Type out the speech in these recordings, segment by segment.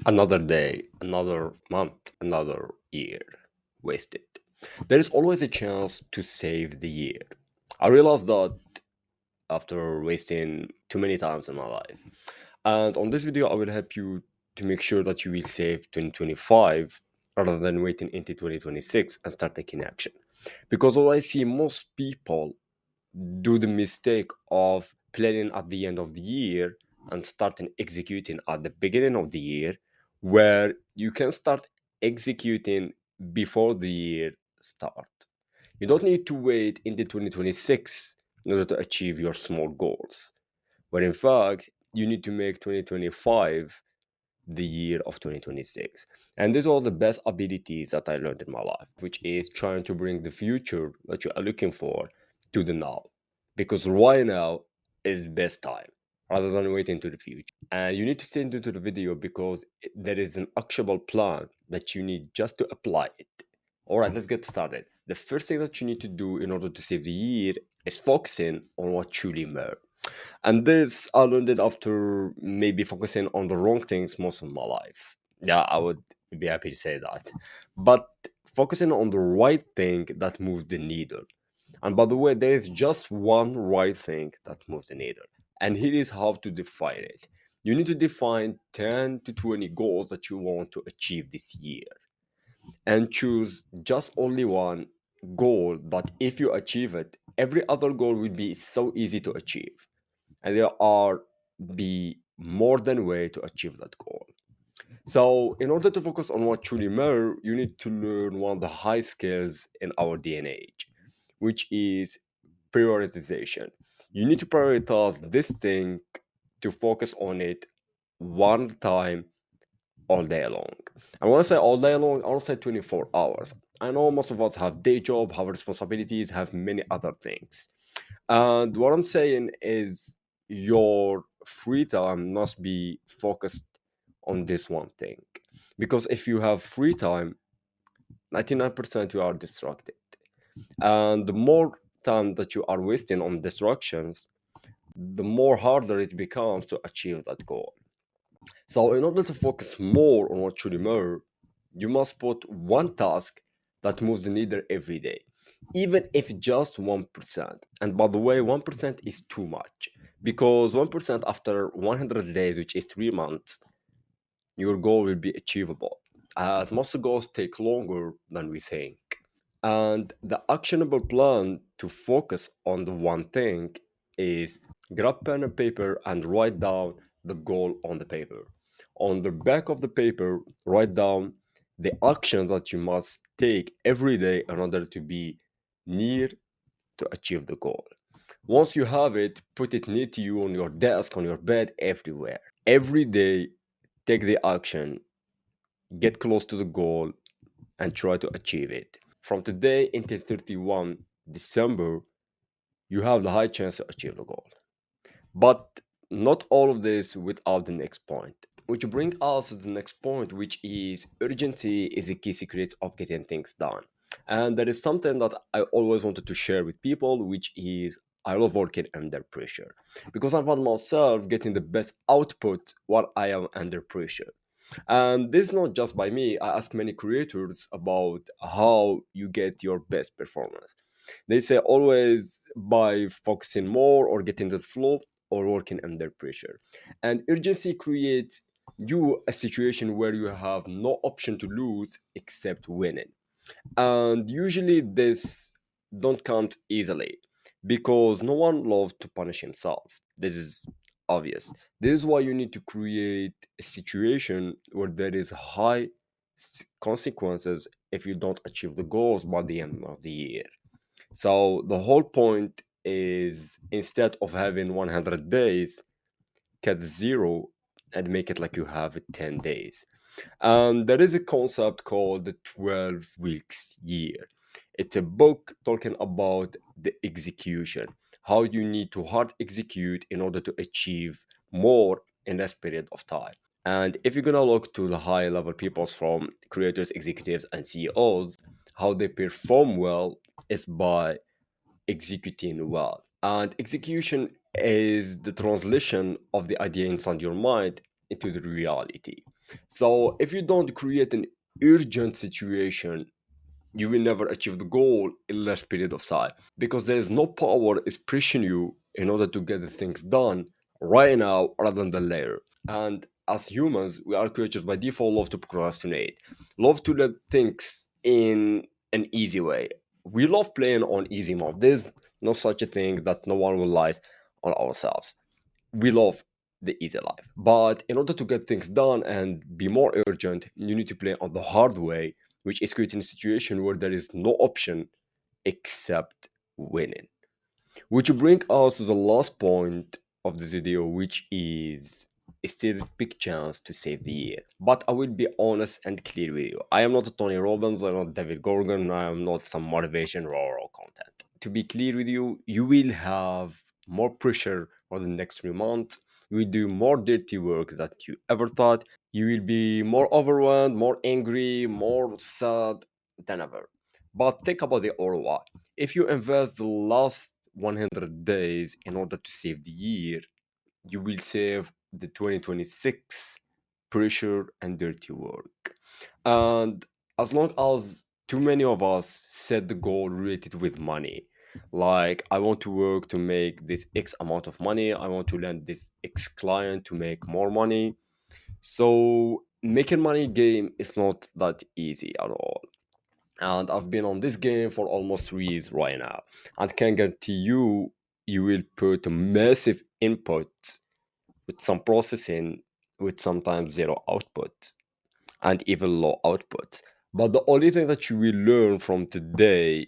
Another day, another month, another year wasted. There is always a chance to save the year. I realized that after wasting too many times in my life. And on this video, I will help you to make sure that you will save 2025 rather than waiting into 2026 and start taking action. Because what I see most people do the mistake of planning at the end of the year and starting executing at the beginning of the year, where you can start executing before the year start. You don't need to wait into 2026 in order to achieve your small goals, but in fact you need to make 2025 the year of 2026. And these are the best abilities that I learned in my life, which is trying to bring the future that you are looking for to the now. Because right now is the best time rather than waiting to the future. And you need to stay into the video because there is an actionable plan that you need just to apply it. All right, let's get started. The first thing that you need to do in order to save the year is focusing on what truly matters. And this I learned it after maybe focusing on the wrong things most of my life. Yeah, I would be happy to say that. But focusing on the right thing that moves the needle. And by the way, there is just one right thing that moves the needle. And here is how to define it. You need to define 10 to 20 goals that you want to achieve this year and choose just only one goal that if you achieve it, every other goal will be so easy to achieve and there are be more than way to achieve that goal. So in order to focus on what truly matter, you need to learn one of the high skills in our day and age, which is prioritization. You need to prioritize this thing to focus on it one time all day long. And when I say all day long, I don't say 24 hours. I know most of us have day job, have responsibilities, have many other things. And what I'm saying is your free time must be focused on this one thing. Because if you have free time, 99% you are distracted. And the more time that you are wasting on distractions, the more harder it becomes to achieve that goal. So, in order to focus more on what truly matters, you must put one task that moves the needle every day, even if just 1%. And by the way, 1% is too much because 1% after 100 days, which is 3 months, your goal will be achievable. Most goals take longer than we think. And the actionable plan to focus on the one thing is grab pen and paper and write down the goal on the paper. On the back of the paper, write down the actions that you must take every day in order to be near to achieve the goal. Once you have it, put it near to you on your desk, on your bed, everywhere. Every day, take the action, get close to the goal, and try to achieve it. From today until 31 December, you have the high chance to achieve the goal. But not all of this without the next point. Which brings us to the next point, which is urgency is a key secret of getting things done. And that is something that I always wanted to share with people, which is I love working under pressure because I found myself getting the best output while I am under pressure. And this is not just by me. I ask many creators about how you get your best performance. They say always by focusing more or getting the flow or working under pressure. And urgency creates you a situation where you have no option to lose except winning. And usually this don't count easily because no one loves to punish himself. This is obvious. This is why you need to create a situation where there is high consequences if you don't achieve the goals by the end of the year. So the whole point is instead of having 100 days, cut zero and make it like you have 10 days. There is a concept called the 12 weeks year. It's a book talking about the execution, how you need to hard execute in order to achieve more in less period of time. And if you're gonna look to the high level peoples from creators, executives, and CEOs, how they perform well is by executing well. And execution is the translation of the idea inside your mind into the reality. So if you don't create an urgent situation, you will never achieve the goal in less period of time, because there is no power is pushing you in order to get the things done right now rather than later. And as humans, we are creatures by default love to procrastinate, love to let things in an easy way. We love playing on easy mode. There's no such a thing that no one will lie on ourselves. We love the easy life. But in order to get things done and be more urgent, you need to play on the hard way, which is creating a situation where there is no option except winning. Which bring us to the last point of this video, which is still a big chance to save the year. But I will be honest and clear with you. I am not a Tony Robbins, I'm not David Gorgon, I am not some motivation raw content. To be clear with you, you will have more pressure for the next 3 months. You will do more dirty work that you ever thought. You will be more overwhelmed, more angry, more sad than ever. But think about the ROI. If you invest the last 100 days in order to save the year, you will save the 2026 pressure and dirty work. And as long as too many of us set the goal related with money, like I want to work to make this X amount of money, I want to land this X client to make more money. So making money game is not that easy at all, and I've been on this game for almost 3 years right now, and can guarantee you, you will put a massive input with some processing, with sometimes zero output and even low output. But the only thing that you will learn from today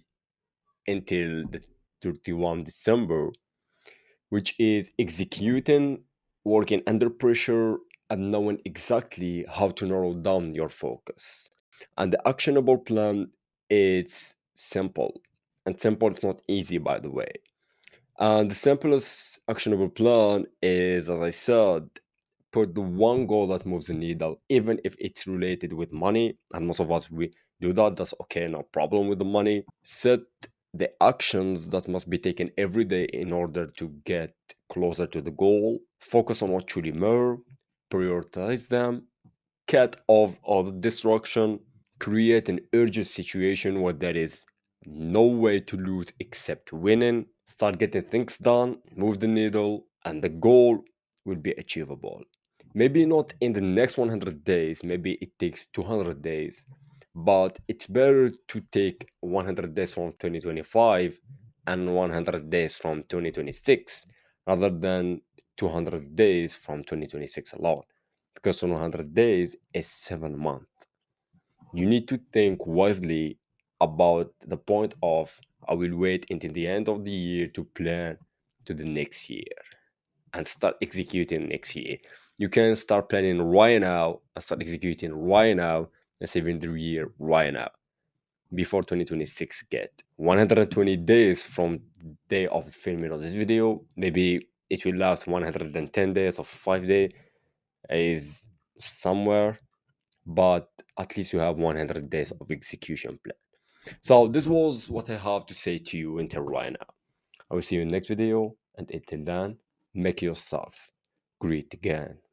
until the 31 December, which is executing, working under pressure, and knowing exactly how to narrow down your focus. And the actionable plan is simple. And simple is not easy, by the way. And the simplest actionable plan is, as I said, put the one goal that moves the needle, even if it's related with money. And most of us, we do that. That's okay, no problem with the money. Set the actions that must be taken every day in order to get closer to the goal. Focus on what truly matter, prioritize them, cut off all the distraction, create an urgent situation where there is no way to lose except winning, start getting things done, move the needle, and the goal will be achievable. Maybe not in the next 100 days, maybe it takes 200 days, but it's better to take 100 days from 2025 and 100 days from 2026 rather than 200 days from 2026 alone, because 100 days is 7 months. You need to think wisely about the point of I will wait until the end of the year to plan to the next year and start executing next year. You can start planning right now and start executing right now and saving the year right now before 2026 get 120 days from day of filming of this video. Maybe it will last 110 days or 5 days is somewhere, but at least you have 100 days of execution plan. So this was what I have to say to you until right now. I will see you in the next video, and until then, make yourself great again.